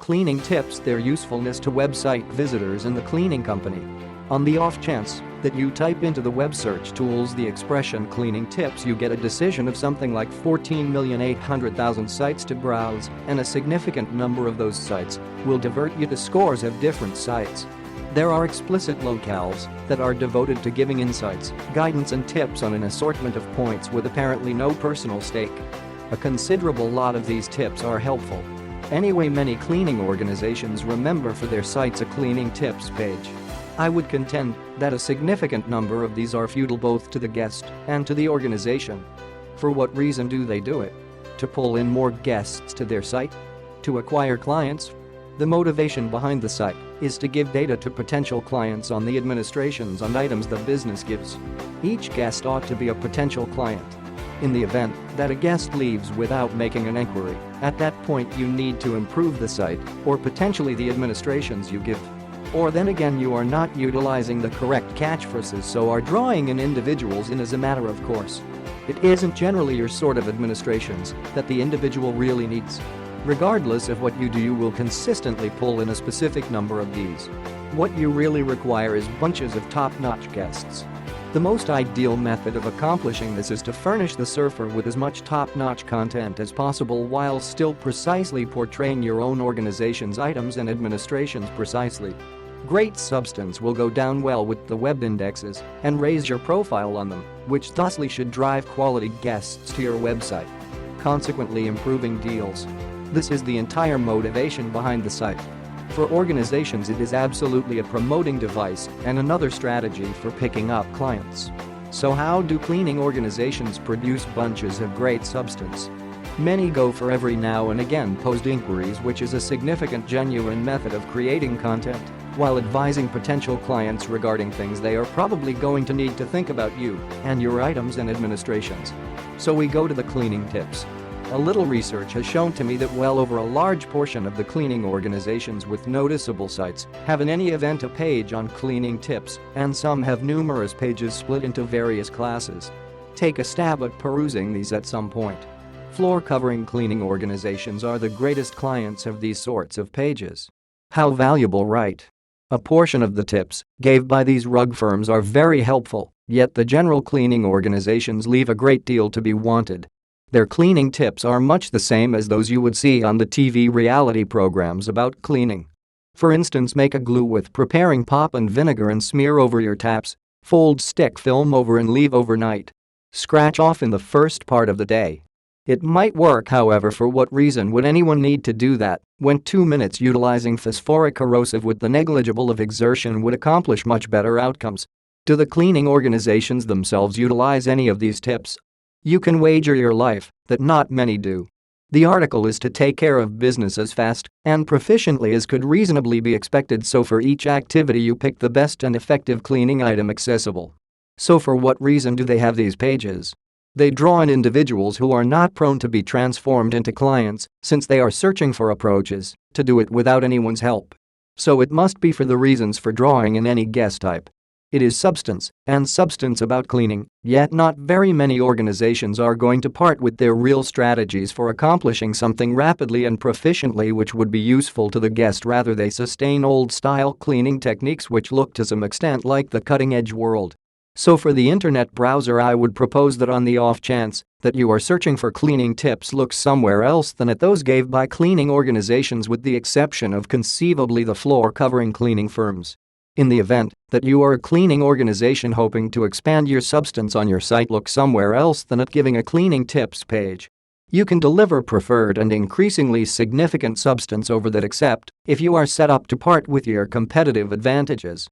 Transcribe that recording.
cleaning tips their usefulness to website visitors and the cleaning company. On the off chance that you type into the web search tools the expression cleaning tips, you get a decision of something like 14,800,000 sites to browse, and a significant number of those sites will divert you to scores of different sites. There are explicit locales that are devoted to giving insights, guidance and tips on an assortment of points with apparently no personal stake. A considerable lot of these tips are helpful. Anyway, many cleaning organizations remember for their sites a cleaning tips page. I would contend that a significant number of these are futile both to the guest and to the organization. For what reason do they do it? To pull in more guests to their site? To acquire clients? The motivation behind the site is to give data to potential clients on the administrations and items the business gives. Each guest ought to be a potential client. In the event that a guest leaves without making an inquiry, at that point you need to improve the site or potentially the administrations you give. Or then again, you are not utilizing the correct catchphrases, so are drawing in individuals in as a matter of course. It isn't generally your sort of administrations that the individual really needs. Regardless of what you do, you will consistently pull in a specific number of these. What you really require is bunches of top-notch guests. The most ideal method of accomplishing this is to furnish the surfer with as much top-notch content as possible while still precisely portraying your own organization's items and administrations precisely. Great substance will go down well with the web indexes and raise your profile on them, which thusly should drive quality guests to your website, consequently improving deals. This is the entire motivation behind the site. For organizations, it is absolutely a promoting device and another strategy for picking up clients. So how do cleaning organizations produce bunches of great substance? Many go for every now and again posed inquiries, which is a significant genuine method of creating content while advising potential clients regarding things they are probably going to need to think about you and your items and administrations. So we go to the cleaning tips. A little research has shown to me that well over a large portion of the cleaning organizations with noticeable sites have in any event a page on cleaning tips, and some have numerous pages split into various classes. Take a stab at perusing these at some point. Floor covering cleaning organizations are the greatest clients of these sorts of pages. How valuable, right? A portion of the tips gave by these rug firms are very helpful, yet the general cleaning organizations leave a great deal to be wanted. Their cleaning tips are much the same as those you would see on the TV reality programs about cleaning. For instance, make a glue with preparing pop and vinegar and smear over your taps, fold stick film over and leave overnight. Scratch off in the first part of the day. It might work, however. For what reason would anyone need to do that when 2 minutes utilizing phosphoric corrosive with the negligible of exertion would accomplish much better outcomes? Do the cleaning organizations themselves utilize any of these tips? You can wager your life that not many do. The article is to take care of business as fast and proficiently as could reasonably be expected, so for each activity you pick the best and effective cleaning item accessible. So for what reason do they have these pages? They draw in individuals who are not prone to be transformed into clients, since they are searching for approaches to do it without anyone's help. So it must be for the reasons for drawing in any guest type. It is substance, and substance about cleaning, yet not very many organizations are going to part with their real strategies for accomplishing something rapidly and proficiently which would be useful to the guest. Rather, they sustain old-style cleaning techniques which look to some extent like the cutting-edge world. So for the internet browser, I would propose that on the off chance that you are searching for cleaning tips, look somewhere else than at those gave by cleaning organizations, with the exception of conceivably the floor covering cleaning firms. In the event that you are a cleaning organization hoping to expand your substance on your site, look somewhere else than at giving a cleaning tips page. You can deliver preferred and increasingly significant substance over that, except if you are set up to part with your competitive advantages.